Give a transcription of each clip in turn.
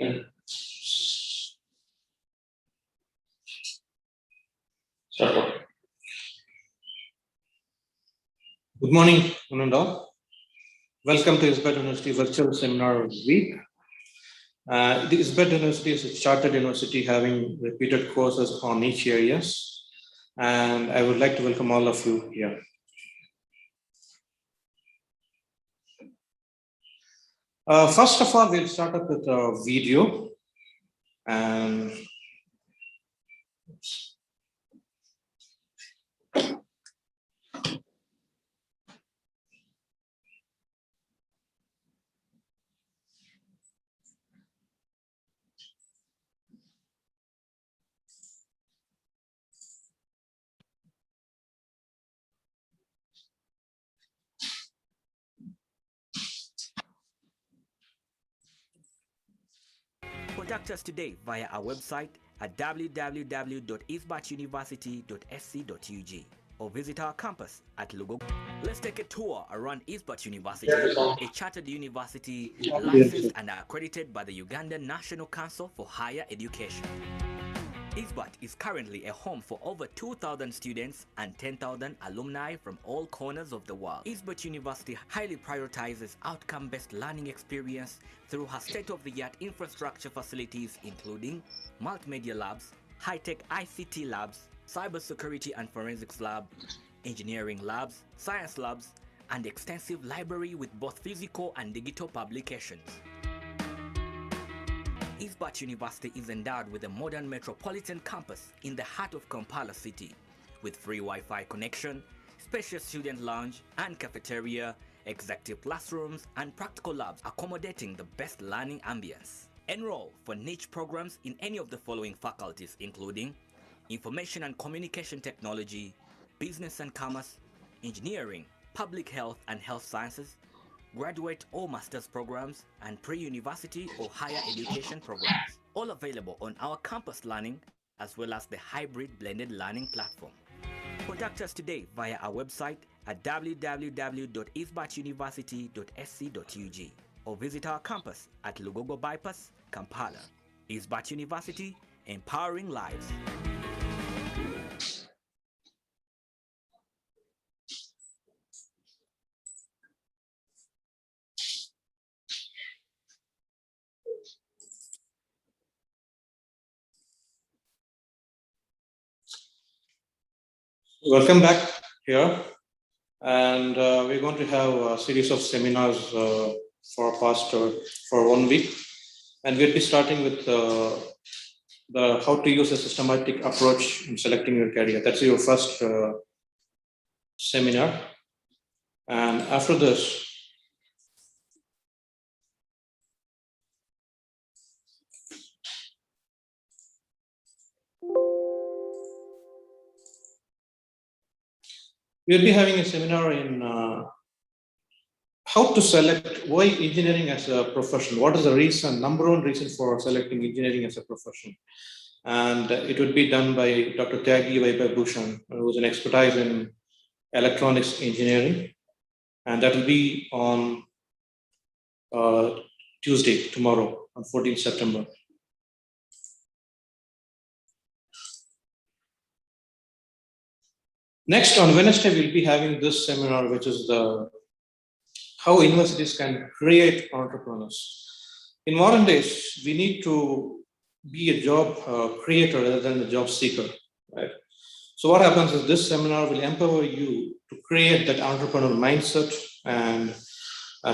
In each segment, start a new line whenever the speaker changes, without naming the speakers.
Good morning, one and all. Welcome to ISBET University Virtual Seminar Week. The ISBET University is a chartered university having repeated courses on each areas, and I would like to welcome all of you here. First of all, we'll start up with a video. And
contact us today via our website at www.isbatuniversity.sc.ug or visit our campus at Lugogo. Let's take a tour around ISBAT University, a chartered university licensed and accredited by the Ugandan National Council for Higher Education. ISBAT is currently a home for over 2,000 students and 10,000 alumni from all corners of the world. ISBAT University highly prioritizes outcome-based learning experience through her state-of-the-art infrastructure facilities including multimedia labs, high-tech ICT labs, cybersecurity and forensics lab, engineering labs, science labs, and extensive library with both physical and digital publications. ISBAT University is endowed with a modern metropolitan campus in the heart of Kampala City, with free Wi-Fi connection, spacious student lounge and cafeteria, executive classrooms, and practical labs accommodating the best learning ambience. Enroll for niche programs in any of the following faculties including Information and Communication Technology, Business and Commerce, Engineering, Public Health and Health Sciences, graduate or master's programs, and pre-university or higher education programs. All available on our campus learning as well as the hybrid blended learning platform. Contact us today via our website at www.isbatuniversity.sc.ug or visit our campus at Lugogo Bypass, Kampala. ISBAT University, empowering lives.
welcome back here. And we're going to have a series of seminars for 1 week. And we'll be starting with the how to use a systematic approach in selecting your career. That's your first seminar. And after this, we'll be having a seminar in how to select, why engineering as a profession. What is the reason, number one reason for selecting engineering as a profession? And it would be done by Dr. Tyagi Vaibhav-Bhushan, who is an expertise in electronics engineering. And that will be on Tuesday, tomorrow, on 14th September. Next, on Wednesday, we'll be having this seminar, which is the how universities can create entrepreneurs. In modern days, we need to be a job creator rather than a job seeker, right? So what happens is this seminar will empower you to create that entrepreneurial mindset and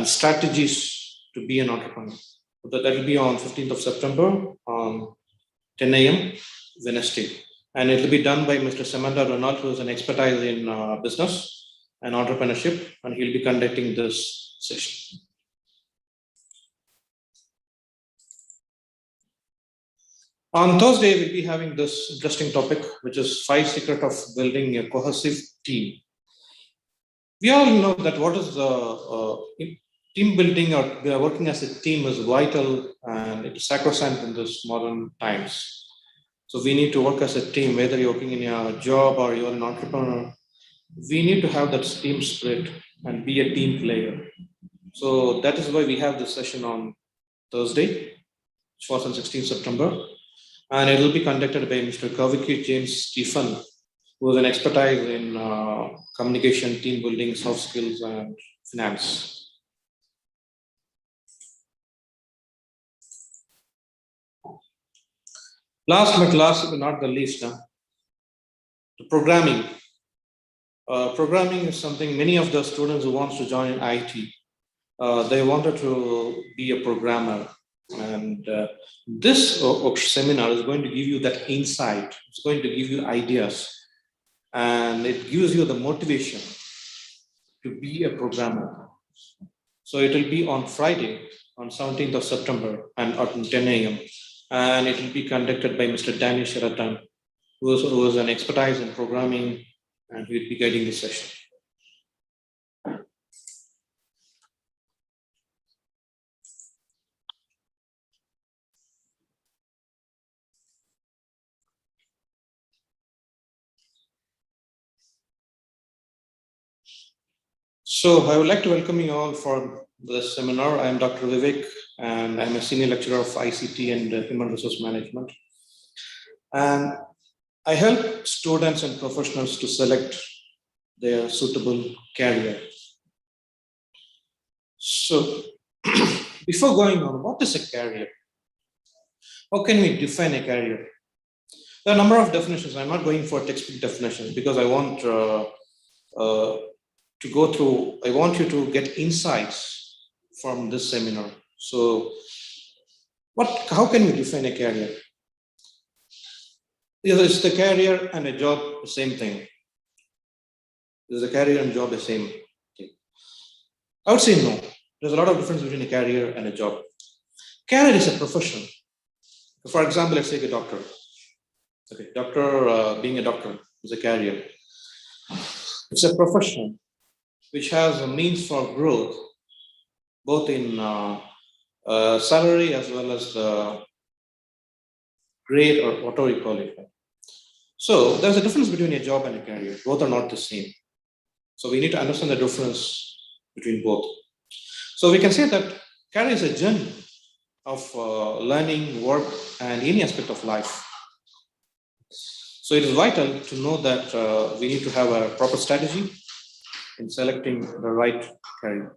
strategies to be an entrepreneur. So that will be on 15th of September on 10 a.m. Wednesday. And it will be done by Mr. Samantha Ronald, who is an expertise in business and entrepreneurship, and he'll be conducting this session. On Thursday, we'll be having this interesting topic, which is 5 secrets of building a cohesive team. We all know that what is team building or working as a team is vital and it's sacrosanct in this modern times. So we need to work as a team, whether you're working in a job or you're an entrepreneur. We need to have that team spirit and be a team player. So that is why we have this session on Thursday. 4th and 16th September. And it will be conducted by Mr. Kaviki James Stephen, who is an expertise in communication, team building, soft skills, and finance. Last but not the least, the programming. Programming is something many of the students who wants to join IT, they wanted to be a programmer. And this seminar is going to give you that insight. It's going to give you ideas, and it gives you the motivation to be a programmer. So it will be on Friday, on 17th of September, and at 10 a.m. And it will be conducted by Mr. Danny Sheraton, who is an expertise in programming, and he will be guiding the session. So I would like to welcome you all for this seminar. I am Dr. Vivek, and I'm a senior lecturer of ICT and Human Resource Management. And I help students and professionals to select their suitable career. So before going on, what is a career? How can we define a career? There are a number of definitions. I'm not going for textbook definitions because I want to go through, I want you to get insights from this seminar. So how can we define a career? Is the career and a job the same thing? Is the career and job the same thing? I would say no. There's a lot of difference between a career and a job. Career is a profession. For example, let's take a doctor. Okay, doctor, being a doctor is a career. It's a profession which has a means for growth, both in salary as well as the grade or whatever you call it. So there's a difference between a job and a career. Both are not the same. So we need to understand the difference between both. So we can say that career is a journey of learning, work, and any aspect of life. So it is vital to know that we need to have a proper strategy in selecting the right career.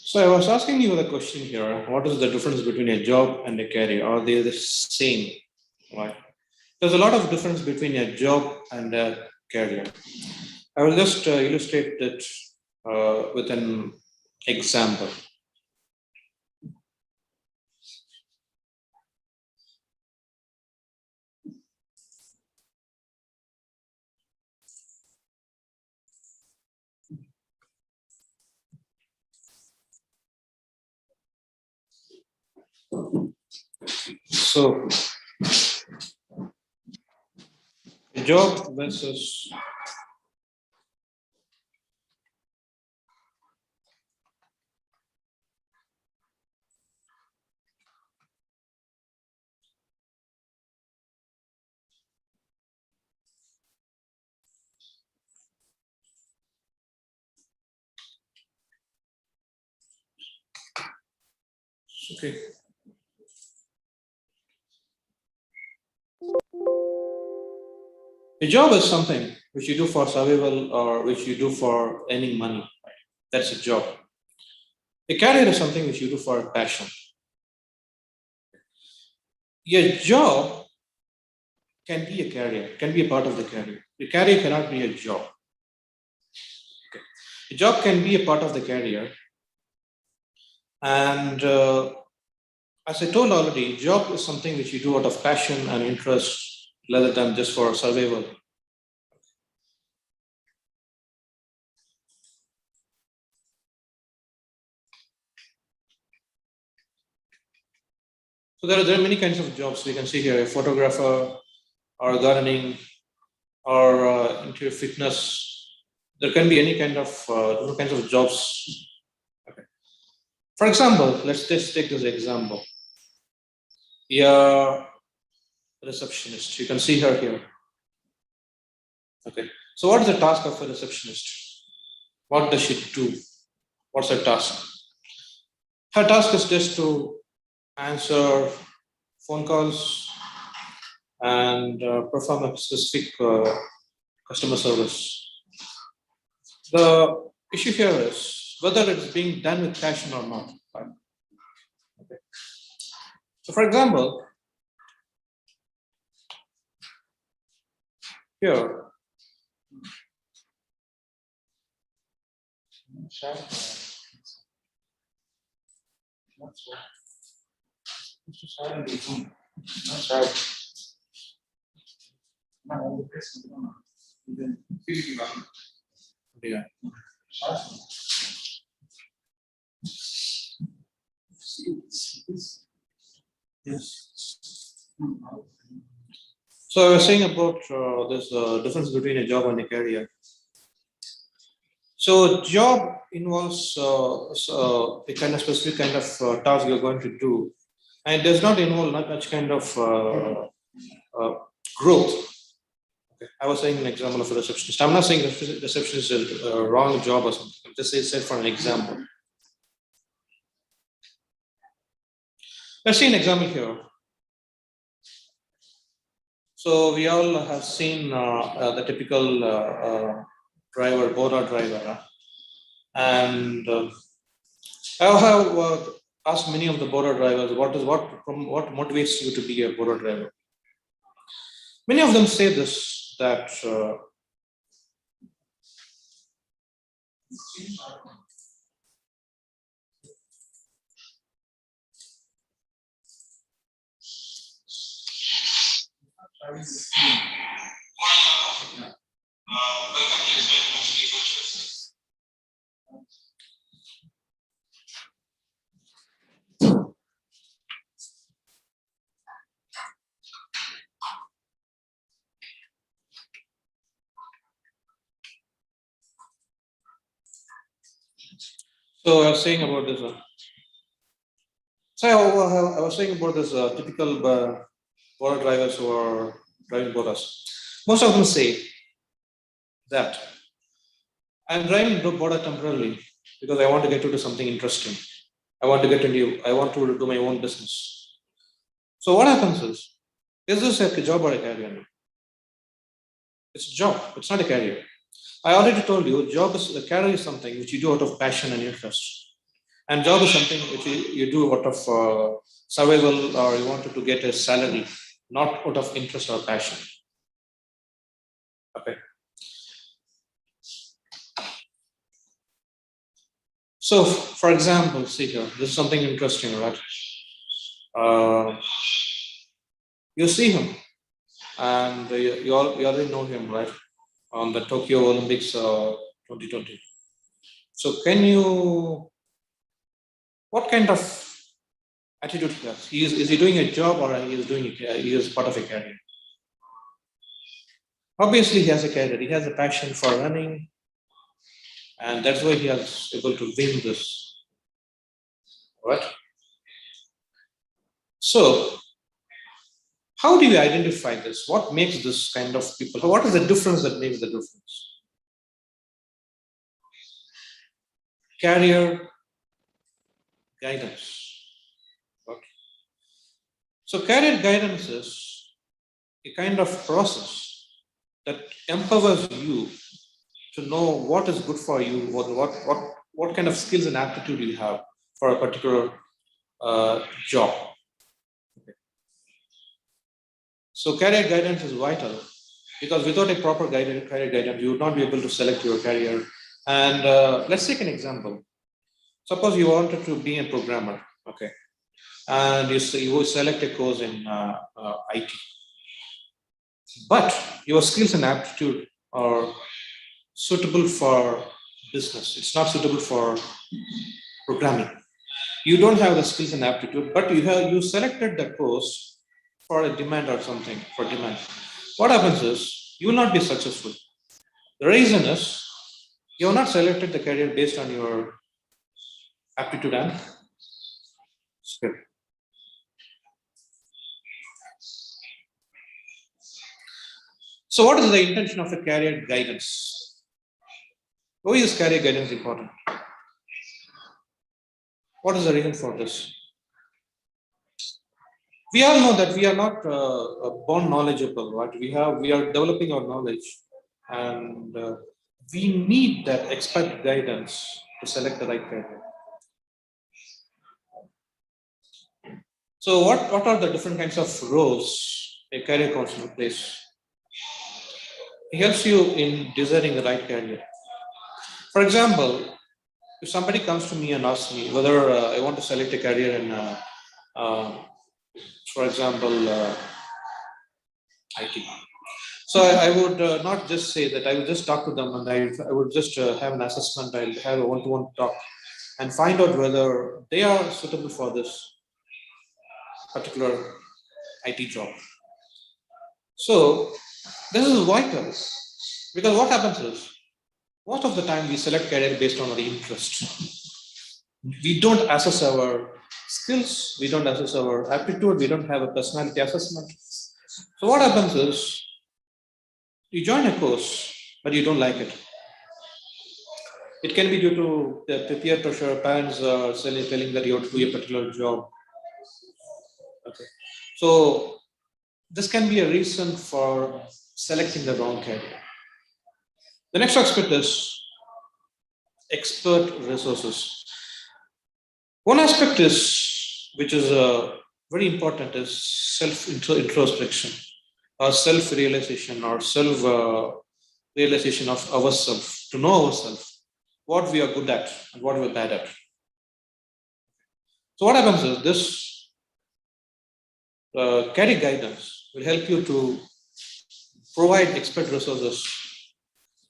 So I was asking you the question here, what is the difference between a job and a career? Are they the same? Right? There's a lot of difference between a job and a career. I will just illustrate it with an example. So, a job versus okay. A job is something which you do for survival or which you do for earning money. Right? That's a job. A career is something which you do for passion. Your job can be a career, can be a part of the career. The career cannot be a job. Okay. A job can be a part of the career. And as I told already, job is something which you do out of passion and interest rather than just for survival. So there are many kinds of jobs. We can see here a photographer or gardening or interior fitness There can be any kind of different kinds of jobs. Okay. For example, let's just take this example. Yeah, receptionist. You can see her here. Okay. So what is the task of a receptionist? What does she do? What's her task? Her task is just to answer phone calls and perform a specific customer service. The issue here is whether it's being done with passion or not. Right? Okay. So, for example, here, yeah. Yes. So I was saying about this difference between a job and a career. So job involves a kind of specific kind of task you're going to do, and does not involve not much kind of uh, growth. Okay. I was saying an example of a receptionist. I'm not saying receptionist is a wrong job or something. I'm just saying for an example. Let's see an example here. So we all have seen the typical driver, Bora driver, and I have asked many of the Bora drivers what motivates you to be a Bora driver. Many of them say this that so I was saying about this. So I was saying about this typical Bora drivers who are driving Boras. Most of them say that I'm driving Bora temporarily because I want to get into something interesting. I want to get into. I want to do my own business. So what happens is this a job or a career? It's a job. It's not a career. I already told you, job is a career is something which you do out of passion and interest, and job is something which you do out of survival or you wanted to get a salary, not out of interest or passion. Okay. So, for example, see here, this is something interesting, right? You see him, and you already know him, right? On the Tokyo Olympics 2020. So, what kind of attitude he has? Is he doing a job or he is part of a career? Obviously, he has a career. He has a passion for running, and that's why he is able to win this. Right? So, how do we identify this? What makes this kind of people? What is the difference that makes the difference? Career guidance. Okay. So, career guidance is a kind of process that empowers you to know what is good for you, what kind of skills and aptitude you have for a particular job. Okay. So career guidance is vital because without a proper career guidance, you would not be able to select your career. And let's take an example. Suppose you wanted to be a programmer, okay, and you select a course in IT, but your skills and aptitude are suitable for business. It's not suitable for programming. You don't have the skills and aptitude, but you selected the course for a demand or something for demand. What happens is you will not be successful. The reason is You have not selected the career based on your aptitude and skill. So, what is the intention of a career guidance? Why is career guidance important? What is the reason for this? We all know that we are not born knowledgeable, right? We are developing our knowledge, and we need that expert guidance to select the right career. So, what are the different kinds of roles a career counselor plays? He helps you in designing the right career. For example, if somebody comes to me and asks me whether I want to select a career in, uh, for example, IT. So I would not just say that. I would just talk to them, and I would just have an assessment. I'll have a one-to-one talk and find out whether they are suitable for this particular IT job. So this is vital, because what happens is most of the time we select career based on our interest. We don't assess our skills, we don't assess our aptitude, we don't have a personality assessment. So what happens is you join a course, but you don't like it. It can be due to the peer pressure, parents are telling that you have to do a particular job. Okay. So this can be a reason for selecting the wrong career. The next aspect is expert resources. One aspect is, which is very important, is introspection or self realization or self realization of ourselves, to know ourselves, what we are good at and what we are bad at. So, what happens is this career guidance will help you to provide expert resources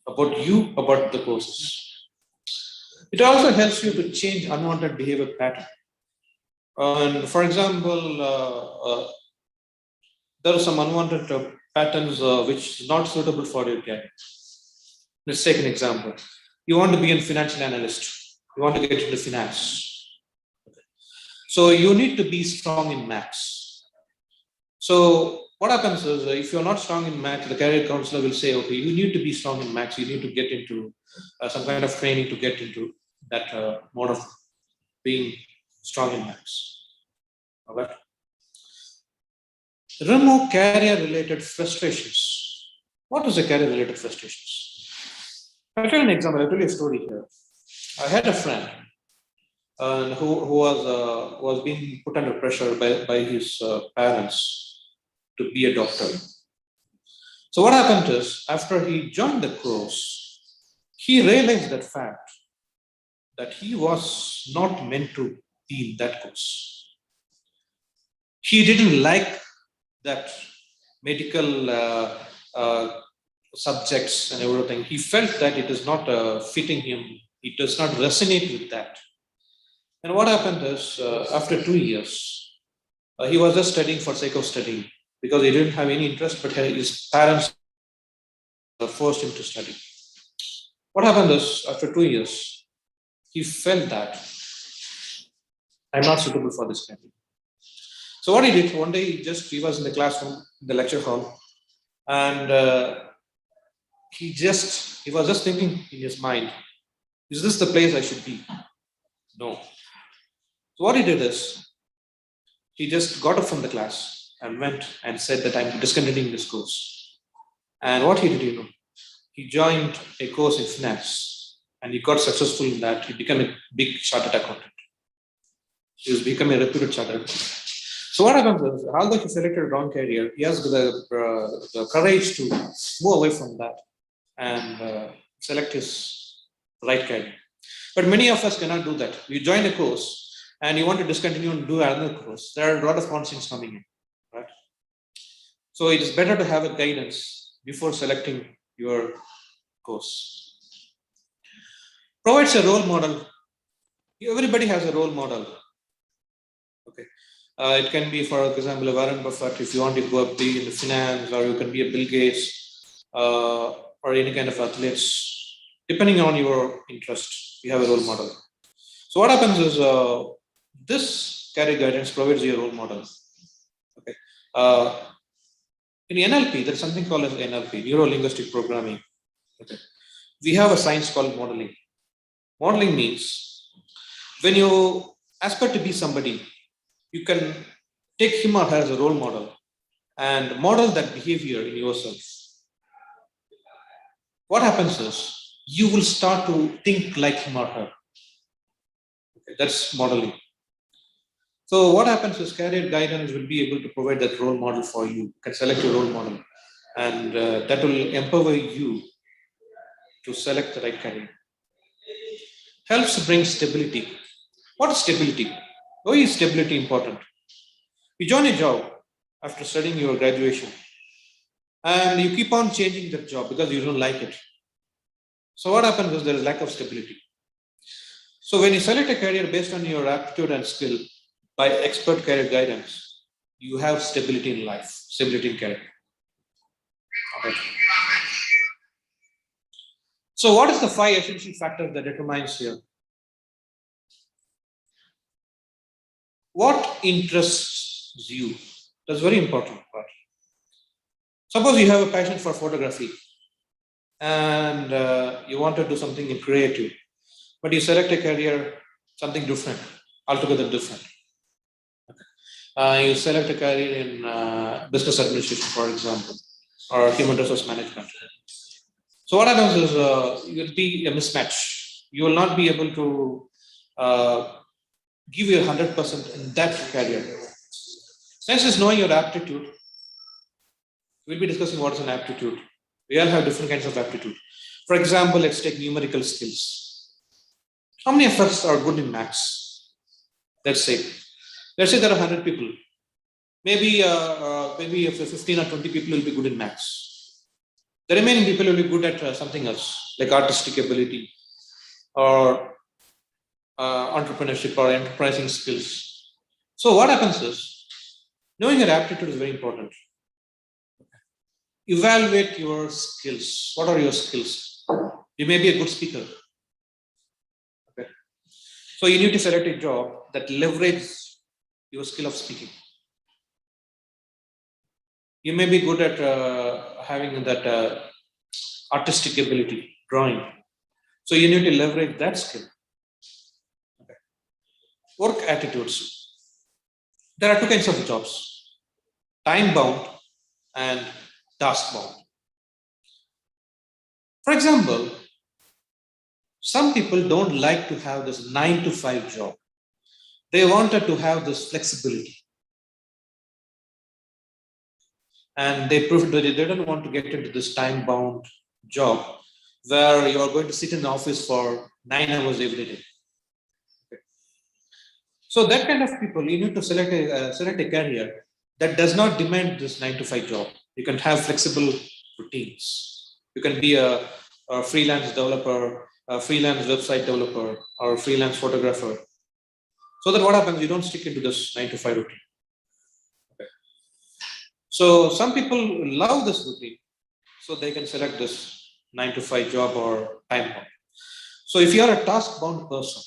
about you, about the courses. It also helps you to change unwanted behavior pattern. And for example, there are some unwanted patterns which is not suitable for your career. Let's take an example. You want to be a financial analyst. You want to get into finance. So you need to be strong in maths. So what happens is, if you're not strong in maths, the career counselor will say, okay, you need to be strong in maths. You need to get into some kind of training to get into that mode of being strong in maths. All right. Remove career-related frustrations. What is a career-related frustrations? I'll tell you an example. I'll tell you a story here. I had a friend who was being put under pressure by his parents to be a doctor. So what happened is, after he joined the course, he realized that fact that he was not meant to be in that course. He didn't like that medical subjects and everything. He felt that it is not fitting him. It does not resonate with that. And what happened is, after 2 years, he was just studying for sake of studying because he didn't have any interest, but his parents forced him to study. What happened is, after 2 years, he felt that I'm not suitable for this career. So what he did, one day he was in the classroom, in the lecture hall, and he was just thinking in his mind, is this the place I should be? No. So what he did is, he just got up from the class and went and said that I'm discontinuing this course. And what he did, he joined a course in finance, and he got successful in that. He became a big chartered accountant. He was become a reputed chartered accountant. So what happens is, although he selected a wrong career, he has the courage to move away from that and select his right career. But many of us cannot do that. You join a course and you want to discontinue and do another course. There are a lot of constraints coming in, right? So it is better to have a guidance before selecting your course. Provides a role model. Everybody has a role model. Okay. It can be, for example, Warren Buffett, if you want to go up big in the finance, or you can be a Bill Gates, or any kind of athletes. depending on your interest, you have a role model. So what happens is this career guidance provides you a role model. Okay. Uh, in NLP, there's something called as NLP, Neuro Linguistic Programming. Okay. We have a science called modeling. Modeling means when you aspire to be somebody, you can take him or her as a role model and model that behavior in yourself. What happens is you will start to think like him or her. Okay, that's modeling. So what happens is career guidance will be able to provide that role model for you. You can select your role model, and that will empower you to select the right career. Helps bring stability. What is stability? Why is stability important? You join a job after studying your graduation, and you keep on changing that job because you don't like it. So what happens is there is lack of stability. So when you select a career based on your aptitude and skill by expert career guidance, you have stability in life, stability in career. Okay. So what is the 5 essential factors that determines here? What interests you? That's very important part. Suppose you have a passion for photography and you want to do something in creative, but you select a career, something different, altogether different. You select a career in business administration, for example, or human resource management. So what happens is you will be a mismatch. You will not be able to give you 100% in that career. Next is knowing your aptitude. We'll be discussing what is an aptitude. We all have different kinds of aptitude. For example, let's take numerical skills. How many of us are good in maths? Let's say there are 100 people. Maybe if 15 or 20 people will be good in maths. The remaining people will be good at something else, like artistic ability or entrepreneurship or enterprising skills. So what happens is, knowing your aptitude is very important. Evaluate your skills. What are your skills? You may be a good speaker. Okay. So you need to select a job that leverages your skill of speaking. You may be good at having that artistic ability, drawing. So you need to leverage that skill. Okay. Work attitudes. There are 2 kinds of jobs: time bound and task bound. For example, some people don't like to have this 9 to 5 job. They wanted to have this flexibility. And they don't want to get into this time bound job where you are going to sit in the office for 9 hours every day. Okay. So that kind of people, you need to select a career that does not demand this 9 to 5 job. You can have flexible routines. You can be a freelance developer, a freelance website developer, or a freelance photographer. So that what happens, you don't stick into this 9 to 5 routine. Okay. So some people love this routine, so they can select this 9 to 5 job or time bound. So if you are a task bound person,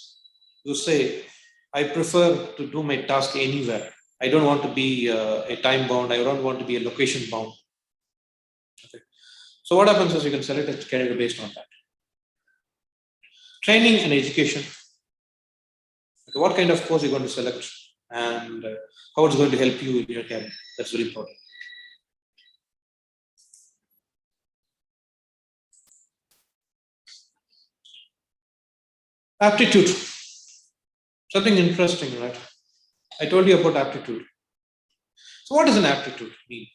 you say, I prefer to do my task anywhere. I don't want to be a time bound. I don't want to be a location bound. Okay. So what happens is you can select a career based on that. Training and education. Okay, what kind of course you're going to select and how it's going to help you in your career. That's very important. Aptitude. Something interesting, right? I told you about aptitude. So what does an aptitude mean?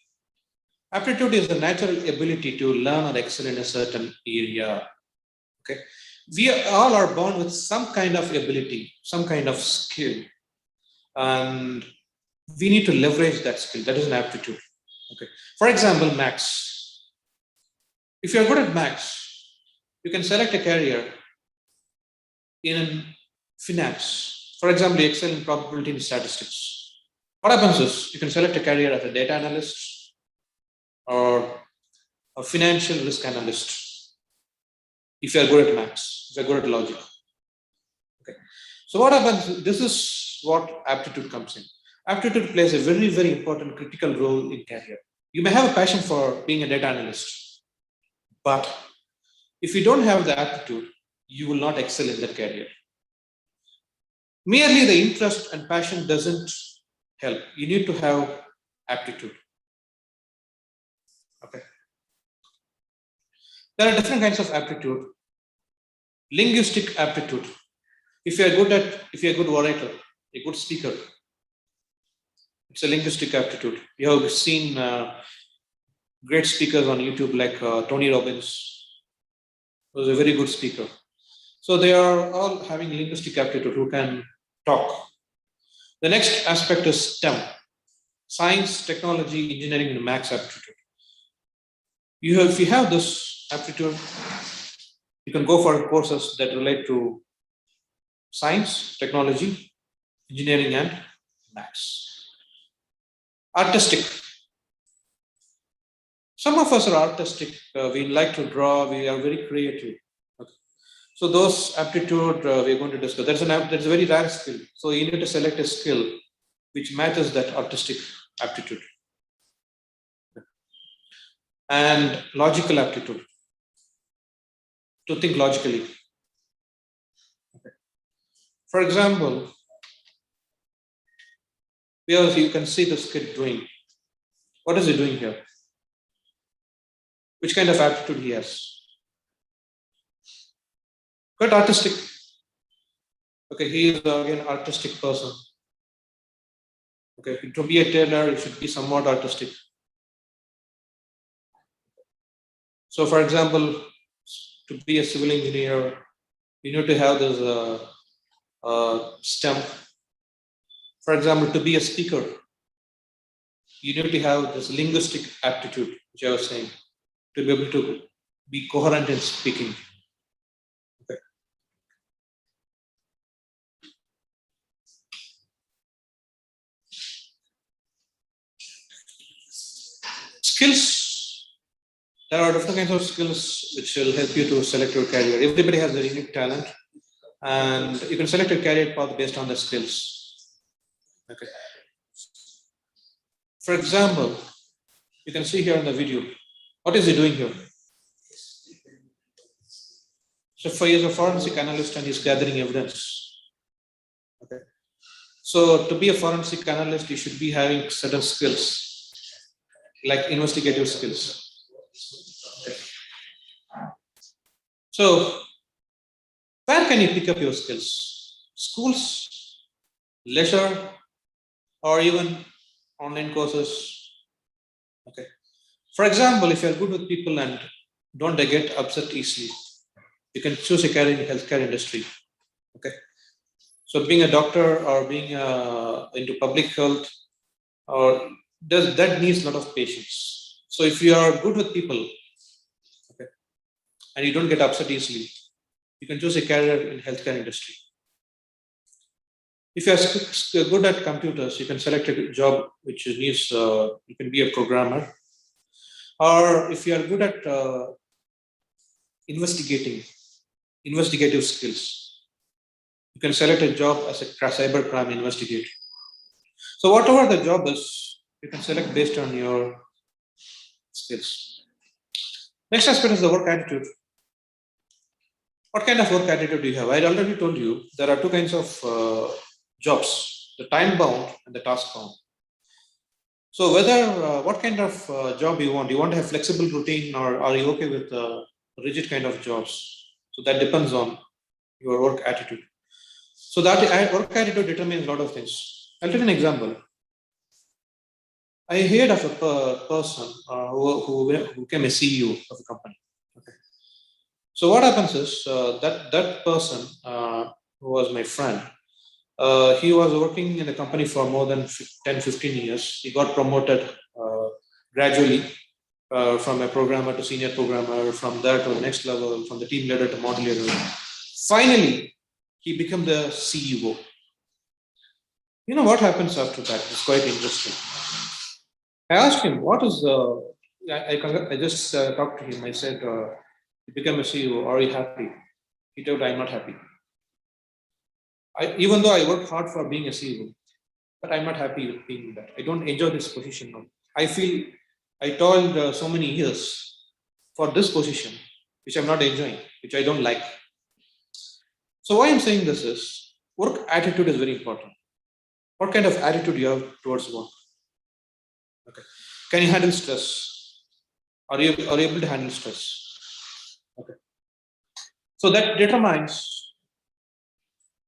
Aptitude is the natural ability to learn or excel in a certain area. Okay. We all are born with some kind of ability, some kind of skill. And we need to leverage that skill. That is an aptitude. Okay. For example, maths. If you're good at maths, you can select a career in finance. For example, you excel in probability and statistics. What happens is you can select a career as a data analyst or a financial risk analyst. if you are good at maths, if you are good at logic. Okay. So what happens? This is what aptitude comes in. Aptitude plays a very, very important critical role in career. You may have a passion for being a data analyst, but if you don't have the aptitude, you will not excel in that career. Merely the interest and passion doesn't help. You need to have aptitude. Okay. There are different kinds of aptitude. Linguistic aptitude. If you're a good orator, a good speaker, it's a linguistic aptitude. You have seen great speakers on YouTube like Tony Robbins, who was a very good speaker. So they are all having linguistic aptitude who can talk. The next aspect is STEM, science, technology, engineering, and maths aptitude. If you have this aptitude, you can go for courses that relate to science, technology, engineering, and maths. Artistic. Some of us are artistic. We like to draw. We are very creative. Okay. So those aptitude we're going to discuss. There's a very rare skill. So you need to select a skill which matches that artistic aptitude. And logical aptitude. To think logically. Okay. For example, you can see this kid doing. What is he doing here? Which kind of aptitude he has? Quite artistic. Okay, he is again artistic person. Okay, to be a tailor, you should be somewhat artistic. So, for example, to be a civil engineer, you need to have this STEM. For example, to be a speaker, you need to have this linguistic aptitude, which I was saying, to be able to be coherent in speaking. Okay. Skills. There are different kinds of skills which will help you to select your career. Everybody has a unique talent, and you can select your career path based on the skills. Okay. For example, you can see here in the video, what is he doing here? So he is a forensic analyst and he's gathering evidence. Okay. So to be a forensic analyst, you should be having certain skills, like investigative skills. Okay. So where can you pick up your skills? Schools, leisure, or even online courses. Okay. For example, if you're good with people and don't get upset easily, you can choose a career in the healthcare industry. Okay. So being a doctor or being into public health, or that needs a lot of patience. So if you are good with people, okay, and you don't get upset easily, you can choose a career in healthcare industry. If you are good at computers, you can select a job which needs, you can be a programmer. Or if you are good at investigative skills, you can select a job as a cybercrime investigator. So whatever the job is, you can select based on your skills. Next aspect is the work attitude. What kind of work attitude do you have? I already told you there are two kinds of jobs, the time bound and the task bound. So whether what kind of job you want to have flexible routine, or are you okay with rigid kind of jobs? So that depends on your work attitude. So that work attitude determines a lot of things. I'll take an example. I heard of a person who became a CEO of a company. Okay. So what happens is that person who was my friend, he was working in the company for more than 10-15 years. He got promoted gradually from a programmer to senior programmer, from there to the next level, from the team leader to model leader. Finally, he became the CEO. You know what happens after that? It's quite interesting. I asked him, what is I just talked to him. I said, You become a CEO. Are you happy? He told, I'm not happy. Even though I work hard for being a CEO, but I'm not happy with being that. I don't enjoy this position now. I feel I toiled so many years for this position, which I'm not enjoying, which I don't like. So why I'm saying this is work attitude is very important. What kind of attitude you have towards work? Okay. Can you handle stress? Are you able to handle stress? Okay. So that determines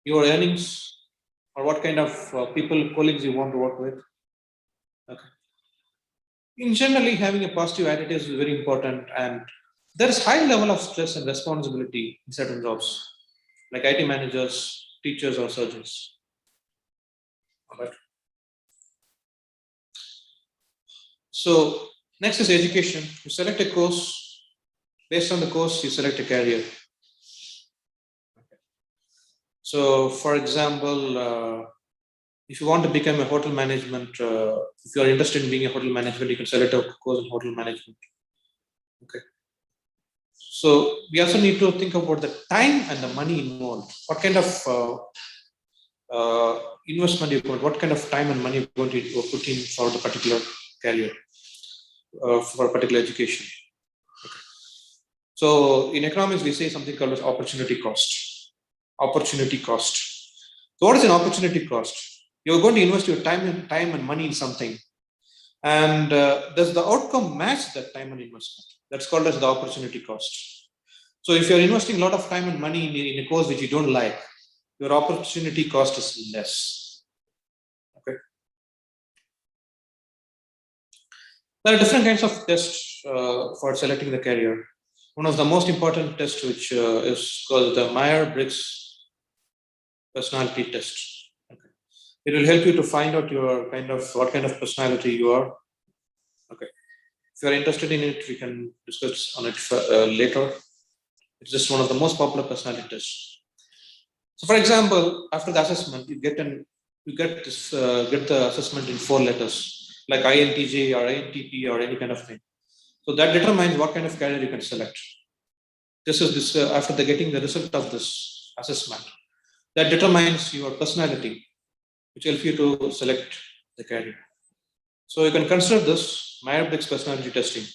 your earnings or what kind of people, colleagues you want to work with. Okay. In generally, having a positive attitude is very important, and there is high level of stress and responsibility in certain jobs, like IT managers, teachers, or surgeons. All right. So next is education. You select a course. Based on the course, you select a career. So, for example, if you want to become a hotel management, if you are interested in being a hotel management, you can select a course in hotel management. Okay. So we also need to think about the time and the money involved. What kind of investment you put, what kind of time and money you're going to put in for the particular career, for a particular education. Okay. So in economics, we say something called as opportunity cost. Opportunity cost. So what is an opportunity cost? You're going to invest your time and money in something, and does the outcome match that time and investment? That's called as the opportunity cost. So if you're investing a lot of time and money in a course which you don't like, your opportunity cost is less. Okay. There are different kinds of tests for selecting the career. One of the most important tests, which is called the Myers-Briggs personality test. Okay. It will help you to find out your what kind of personality you are. Okay. If you are interested in it, we can discuss on it later. It's just one of the most popular personality tests. So, for example, after the assessment, you get the assessment in 4 letters, like INTJ or INTP or any kind of thing. So that determines what kind of career you can select. This is after getting the result of this assessment, that determines your personality, which helps you to select the career. So you can consider this Myers-Briggs personality testing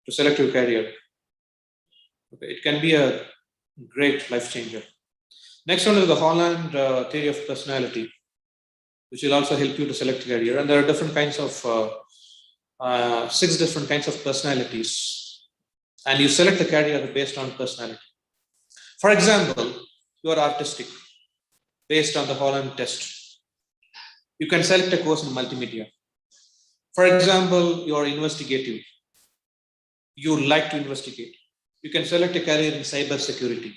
to select your career. Okay, it can be a great life changer. Next one is the Holland theory of personality, which will also help you to select career. And there are different kinds of 6 different kinds of personalities, and you select the career based on personality. For example, you are artistic based on the Holland test. You can select a course in multimedia. For example, you are investigative. You like to investigate. You can select a career in cyber security.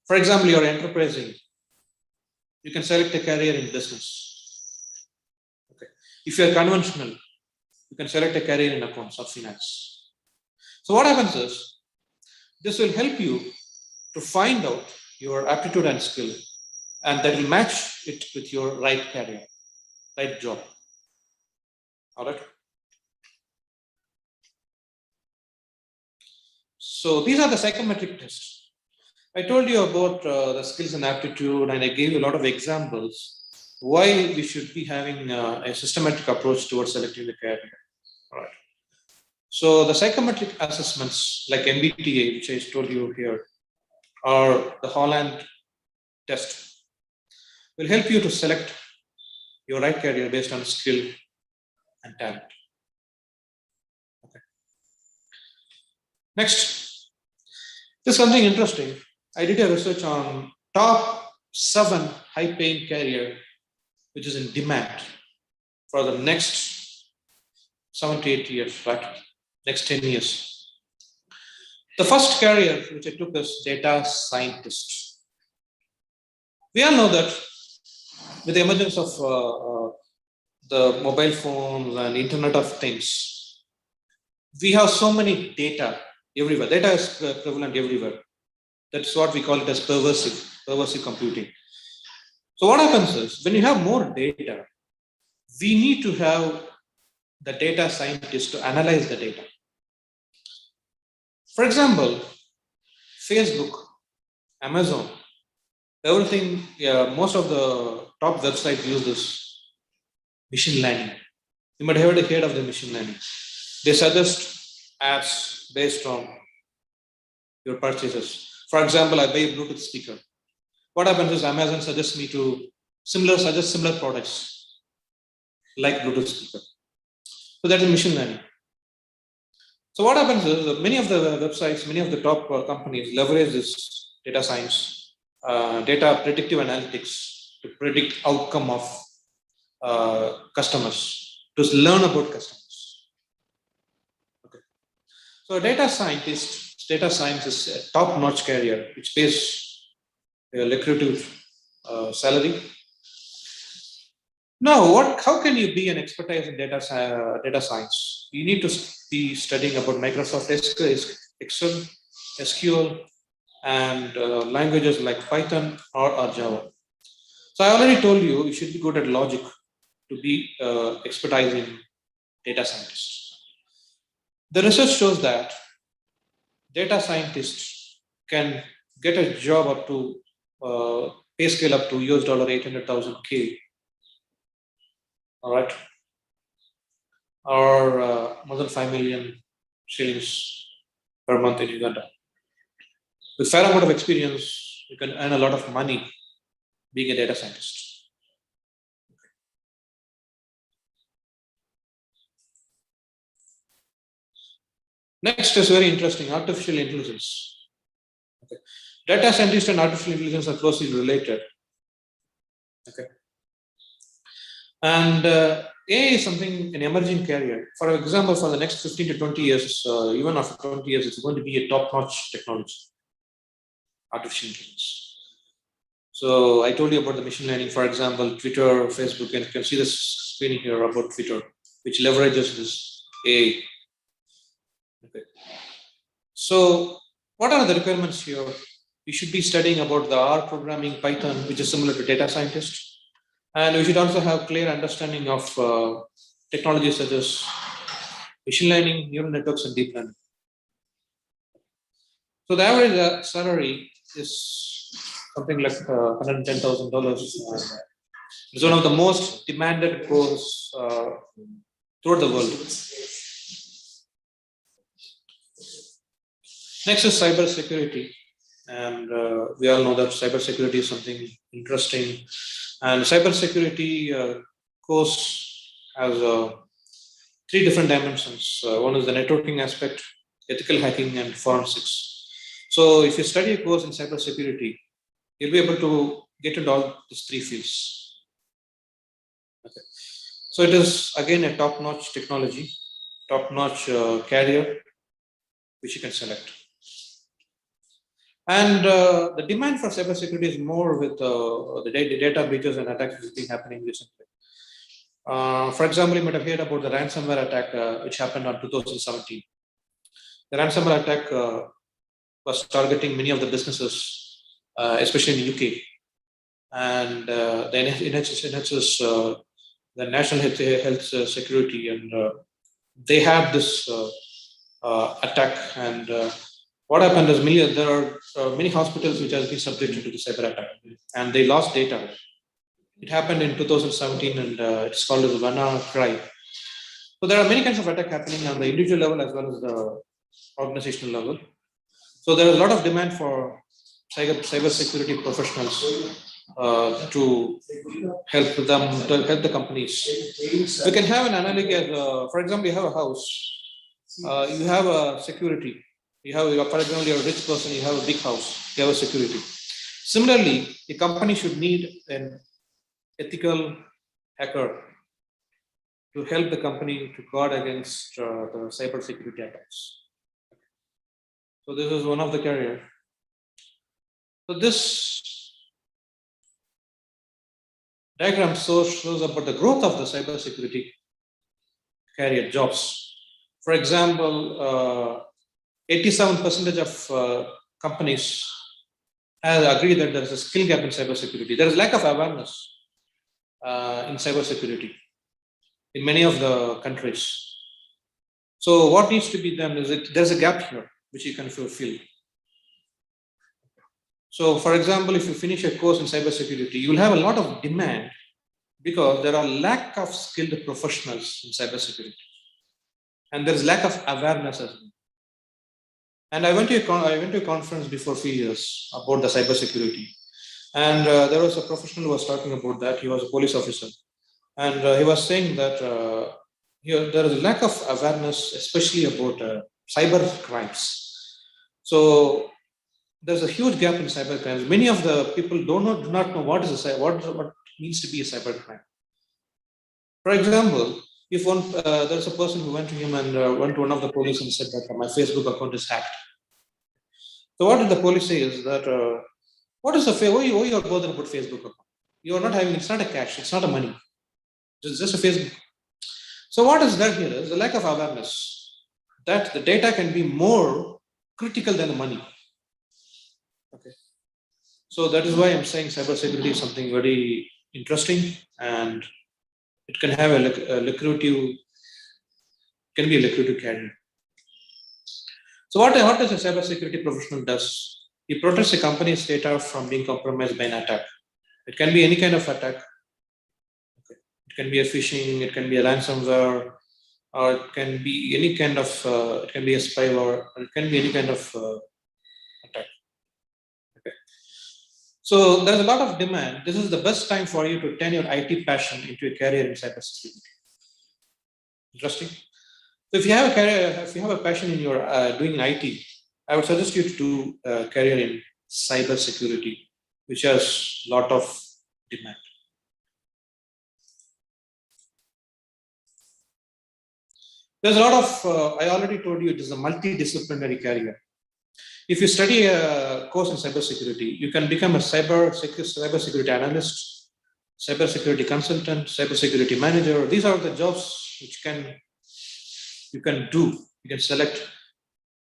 For example, you are enterprising. You can select a career in business. Okay. If you are conventional, you can select a career in accounts or finance. So what happens is, this will help you to find out your aptitude and skill, and that will match it with your right career, right job. All right. So these are the psychometric tests. I told you about the skills and aptitude, and I gave you a lot of examples why we should be having a systematic approach towards selecting the career. All right. So the psychometric assessments like MBTI, which I told you here, or the Holland test, will help you to select your right career based on skill and talent. Okay. Next, there's something interesting. I did a research on top 7 high-paying career which is in demand for the next 7 to 8 years, right? Next 10 years. The first career which I took is data scientist. We all know that with the emergence of the mobile phones and Internet of Things, we have so many data everywhere. Data is prevalent everywhere. That's what we call it as pervasive computing. So what happens is, when you have more data, we need to have the data scientists to analyze the data. For example, Facebook, Amazon, everything, yeah, most of the top websites use this machine learning. You might have heard of the machine learning. They suggest ads based on your purchases. For example, I buy a Bluetooth speaker. What happens is Amazon suggests me to suggest similar products like Bluetooth speaker. So that's a machine learning. So what happens is that many of the websites, many of the top companies leverage this data science, data predictive analytics to predict outcome of customers, to learn about customers. Okay. So a data science is a top-notch career which pays a lucrative salary. Now, how can you be an expertise in data science? You need to be studying about Microsoft Excel, SQL, and languages like Python or Java. So I already told you, you should be good at logic to be expertise in data scientists. The research shows that data scientists can get a job up to pay scale up to $800,000 K. All right, or more than 5 million shillings per month in Uganda. With fair amount of experience, you can earn a lot of money being a data scientist. Next is very interesting, artificial intelligence. Okay. Data scientist and artificial intelligence are closely related. Okay. And AI is something, an emerging career. For example, for the next 15 to 20 years, even after 20 years, it's going to be a top-notch technology, artificial intelligence. So I told you about the machine learning, for example, Twitter, Facebook, and you can see this screen here about Twitter, which leverages this AI. Okay. So what are the requirements here? You should be studying about the R programming, Python, which is similar to data scientist. And we should also have clear understanding of technologies such as machine learning, neural networks, and deep learning. So the average salary is something like $110,000. It's one of the most demanded courses throughout the world. Next is cybersecurity. And we all know that cybersecurity is something interesting. And cybersecurity course has 3 different dimensions. One is the networking aspect, ethical hacking, and forensics. So if you study a course in cybersecurity, you'll be able to get into all these 3 fields. Okay. So it is again a top-notch technology, top-notch career, which you can select. And the demand for cybersecurity is more with the data breaches and attacks which has been happening recently. For example, you might have heard about the ransomware attack which happened on 2017. The ransomware attack was targeting many of the businesses, especially in the UK. And the NHS, the National Health Security, and they had this attack. And what happened is there are many hospitals which have been subjected to the cyber attack, and they lost data. It happened in 2017, and it's called as WannaCry. So there are many kinds of attack happening on the individual level as well as the organizational level. So there is a lot of demand for cyber security professionals to help the companies. We can have an analogy as, for example, you have a house, you have a security. You have, for example, you're a rich person, you have a big house, you have a security. Similarly, a company should need an ethical hacker to help the company to guard against the cyber security attacks. So this is one of the career. So this diagram shows about the growth of the cyber security career jobs. For example, 87% of companies have agreed that there is a skill gap in cybersecurity. There is lack of awareness in cybersecurity in many of the countries. So what needs to be done is there's a gap here. which you can fulfill. So, for example, if you finish a course in cybersecurity, you will have a lot of demand because there are lack of skilled professionals in cybersecurity, and there is lack of awareness as well. And I went to a conference before a few years about the cybersecurity, and there was a professional who was talking about that. He was a police officer, and he was saying that here there is a lack of awareness, especially about cyber crimes. So there's a huge gap in cyber crimes. Many of the people do not know what is what means to be a cyber crime. For example, if there's a person who went to him and went to one of the police and said that my Facebook account is hacked. So what did the police say is that what is the why you are bothered about Facebook account? You are not having, it's not a cash, it's not a money, it's just a Facebook. So what is that here is the lack of awareness that the data can be more critical than the money. Okay. So that is why I'm saying cybersecurity is something very interesting, and it can have a lucrative, can be a lucrative career. So what does a cybersecurity professional does? He protects a company's data from being compromised by an attack. It can be any kind of attack. Okay. It can be a phishing, it can be a ransomware, or it can be any kind of, it can be a spyware, or it can be any kind of attack. Okay. So there's a lot of demand. This is the best time for you to turn your IT passion into a career in cybersecurity. Interesting. So if you have a career, if you have a passion in your doing in IT, I would suggest you to do a career in cybersecurity, which has a lot of demand. There's a lot of, I already told you, it is a multidisciplinary career. If you study a course in cybersecurity, you can become a cybersecurity analyst, cybersecurity consultant, cybersecurity manager. These are the jobs which you can do. You can select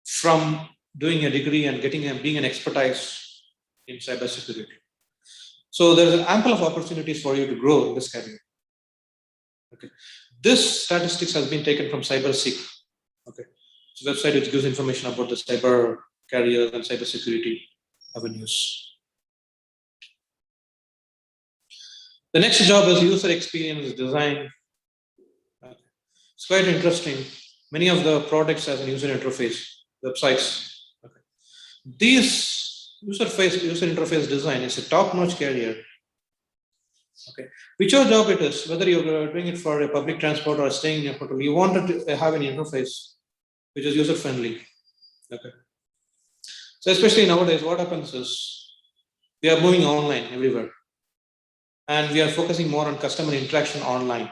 from doing a degree and being an expertise in cybersecurity. So there is ample of opportunities for you to grow in this career. Okay. This statistics has been taken from CyberSeek. Okay. It's a website which gives information about the cyber careers and cybersecurity avenues. The next job is user experience design. It's quite interesting. Many of the products has a user interface, websites. Okay. These user interface design is a top-notch career. Okay. Whichever job it is, whether you're doing it for a public transport or staying in a hotel, you want to have an interface which is user-friendly. Okay. So especially nowadays, what happens is we are moving online everywhere, and we are focusing more on customer interaction online.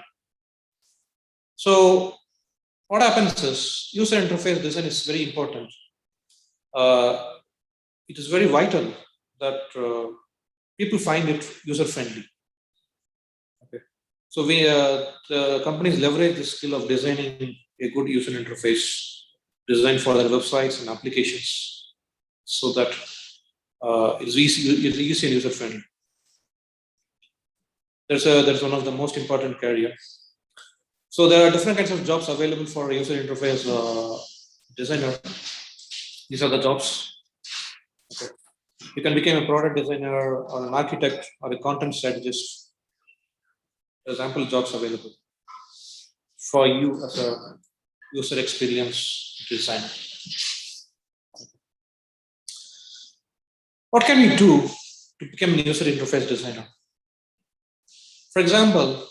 So what happens is user interface design is very important. It is very vital that people find it user-friendly. Okay. So the companies leverage the skill of designing a good user interface design for their websites and applications, so that it's easy and user-friendly. That's one of the most important careers. So there are different kinds of jobs available for a user interface designer. These are the jobs. Okay. You can become a product designer or an architect or a content strategist. There's ample jobs available for you as a user experience designer. What can you do to become a user interface designer? For example,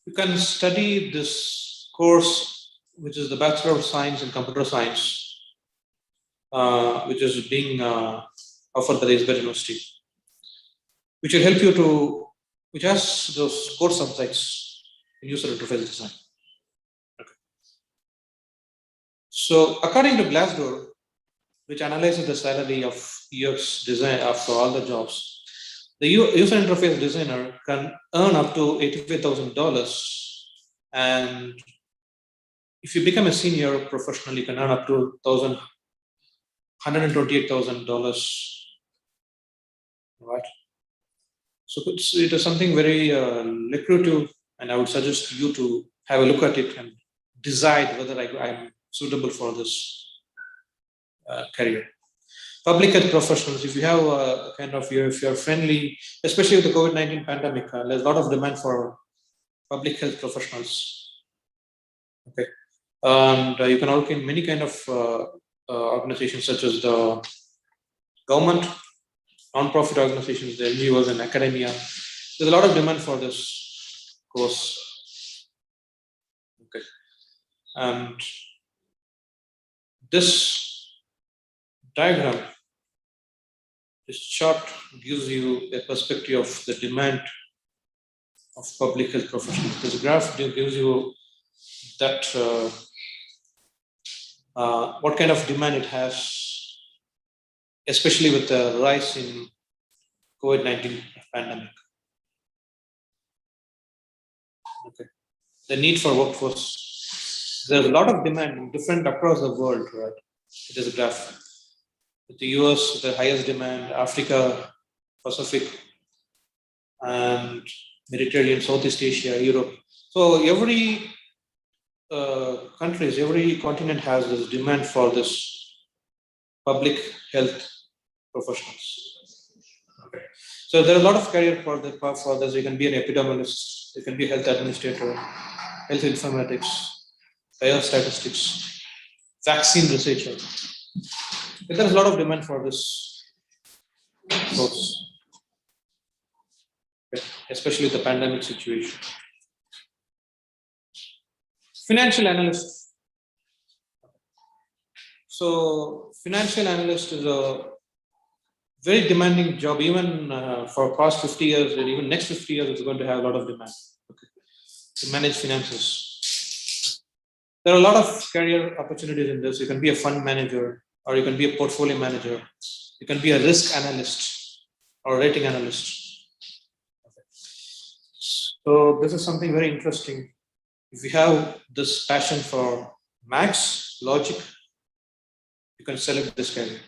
you can study this course, which is the Bachelor of Science in Computer Science, which is being offered by the Isberg University, which will help you which has those core subjects in user interface design. Okay. So according to Glassdoor, which analyzes the salary of UX design for all the jobs, the user interface designer can earn up to $85,000, and if you become a senior professional, you can earn up to $128,000. Right. So it is something very lucrative, and I would suggest you to have a look at it and decide whether I'm suitable for this career. Public health professionals, if you have if you're friendly, especially with the COVID-19 pandemic, there's a lot of demand for public health professionals. Okay, and you can work in many kind of organizations such as the government, non-profit organizations, the NGOs, and academia. There's a lot of demand for this course. Okay, and this diagram, this chart gives you a perspective of the demand of public health professionals. This graph gives you that what kind of demand it has, especially with the rise in COVID-19 pandemic. Okay. The need for workforce. There's a lot of demand different across the world, right? It is a graph. With the US, the highest demand, Africa, Pacific, and Mediterranean, Southeast Asia, Europe. So every countries, every continent has this demand for this public health professionals. Okay. So there are a lot of career for this. You can be an epidemiologist, you can be a health administrator, health informatics, biostatistics, vaccine researcher. There's a lot of demand for this course, especially the pandemic situation. Financial analyst. So financial analyst is a very demanding job. Even for past 50 years and even next 50 years, it's going to have a lot of demand. Okay. To manage finances. There are a lot of career opportunities in this. You can be a fund manager, or you can be a portfolio manager. You can be a risk analyst or rating analyst. Okay. So this is something very interesting. If you have this passion for maths, logic, you can select this career.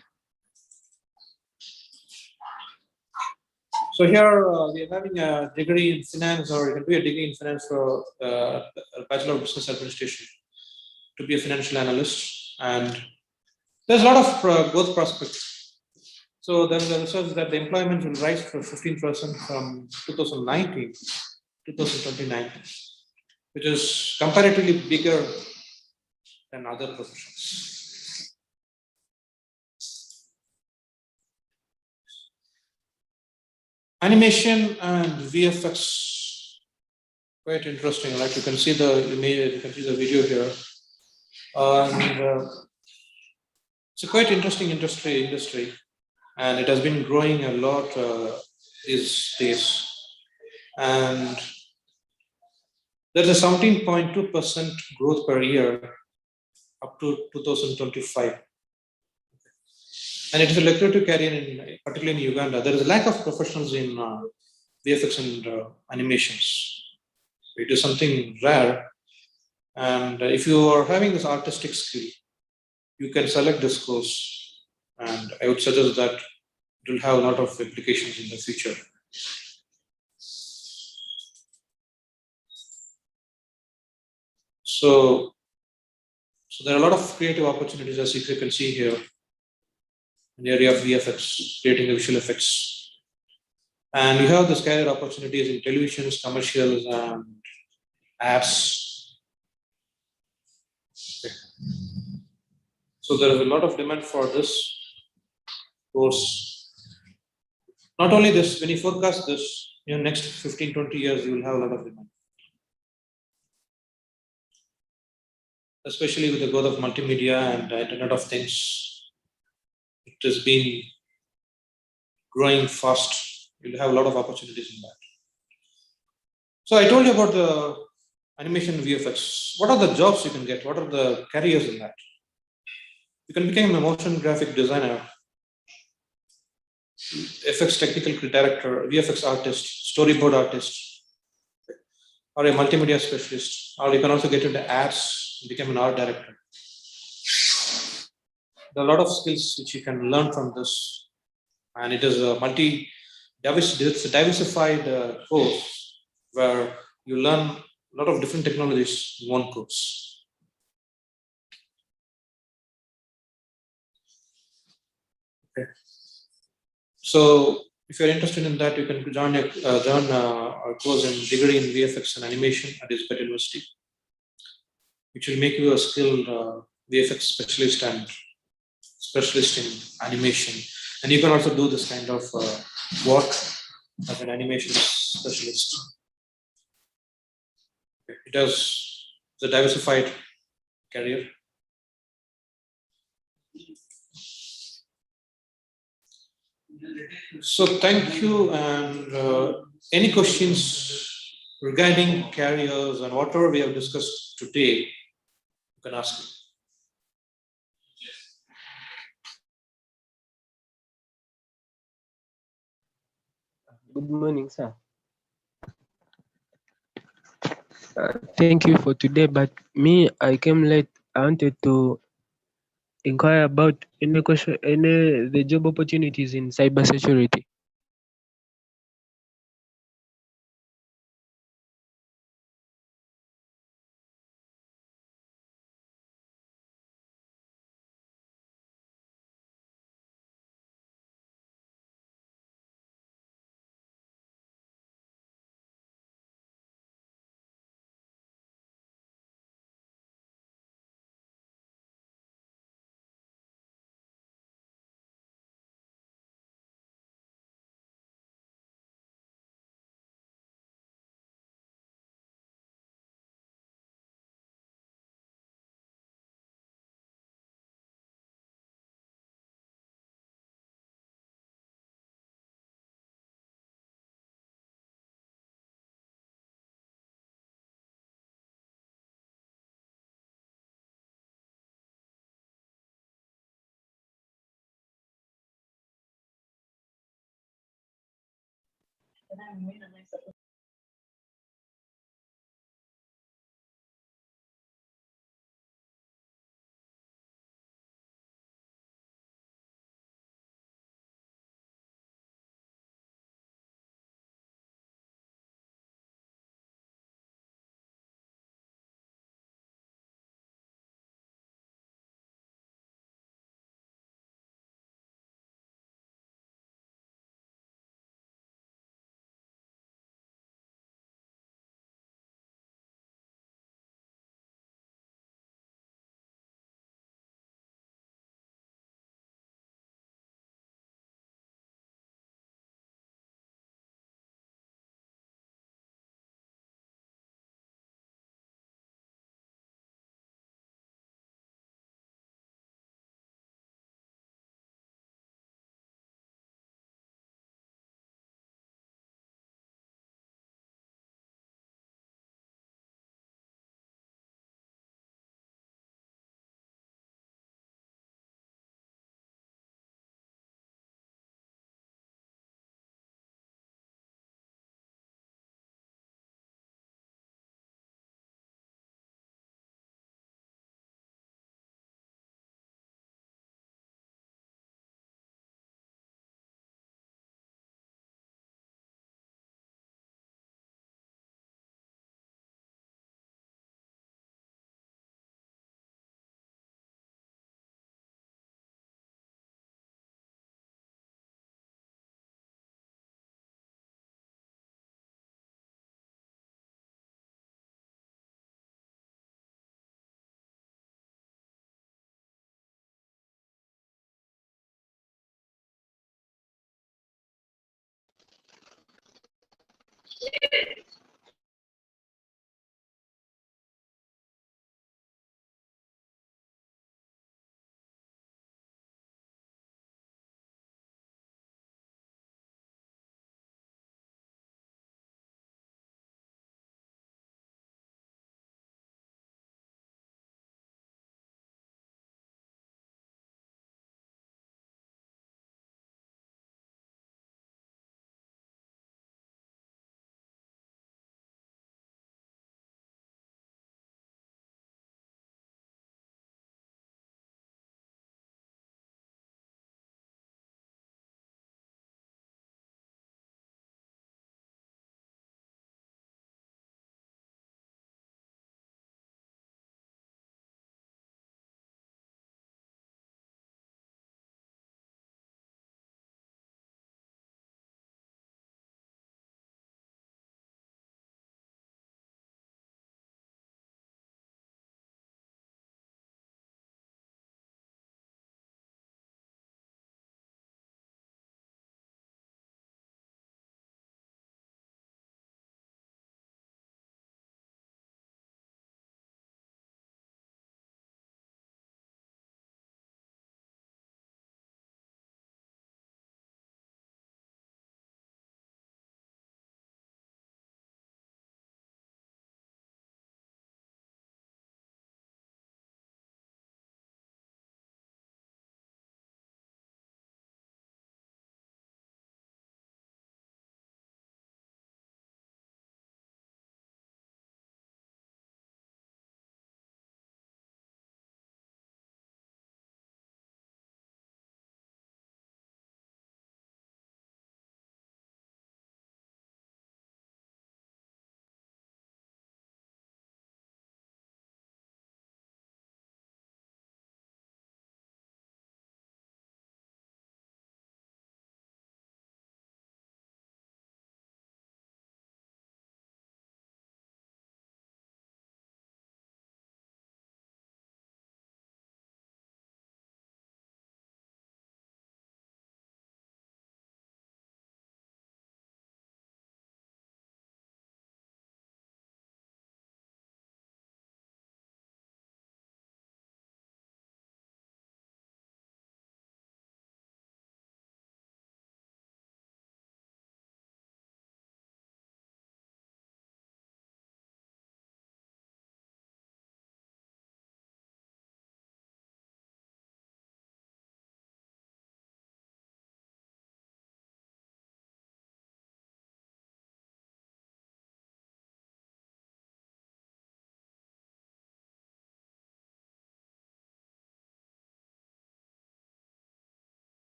So here we are having a degree in finance, or you can do a degree in finance for a Bachelor of Business Administration to be a financial analyst. And there's a lot of growth prospects. So then the research that the employment will rise for 15% from 2019 to 2029, which is comparatively bigger than other professions. Animation and VFX, quite interesting. Like you can see the image, you can see the video here, and it's a quite interesting industry, and it has been growing a lot these days. And there's a 17.2% growth per year up to 2025. And it is a lucrative career, particularly in Uganda. There is a lack of professionals in VFX and animations. It is something rare. And if you are having this artistic skill, you can select this course. And I would suggest that it will have a lot of applications in the future. So there are a lot of creative opportunities, as you can see here, in the area of VFX, creating the visual effects. And you have this career opportunities in televisions, commercials, and apps. Okay. So there is a lot of demand for this course. Not only this, when you forecast this, next 15, 20 years, you will have a lot of demand. Especially with the growth of multimedia and the Internet of Things. It has been growing fast. You'll have a lot of opportunities in that. So I told you about the animation VFX. What are the jobs you can get? What are the careers in that? You can become a motion graphic designer, FX technical director, VFX artist, storyboard artist, or a multimedia specialist. Or you can also get into ads and become an art director. There are a lot of skills which you can learn from this, and it is a diversified course where you learn a lot of different technologies in one course. Okay. So if you're interested in that, you can join our course in degree in VFX and animation at Isbet University, which will make you a skilled VFX specialist and specialist in animation. And you can also do this kind of work as an animation specialist. It has the diversified career. So thank you. And any questions regarding carriers and whatever we have discussed today, you can ask me.
Good morning, sir. Thank you for today, but me, I came late. I wanted to inquire about any question, any the job opportunities in cybersecurity.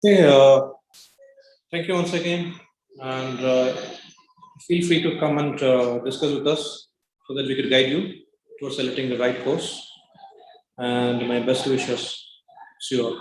Okay, thank you once again, and feel free to come and discuss with us so that we could guide you towards selecting the right course. And my best wishes. See you all.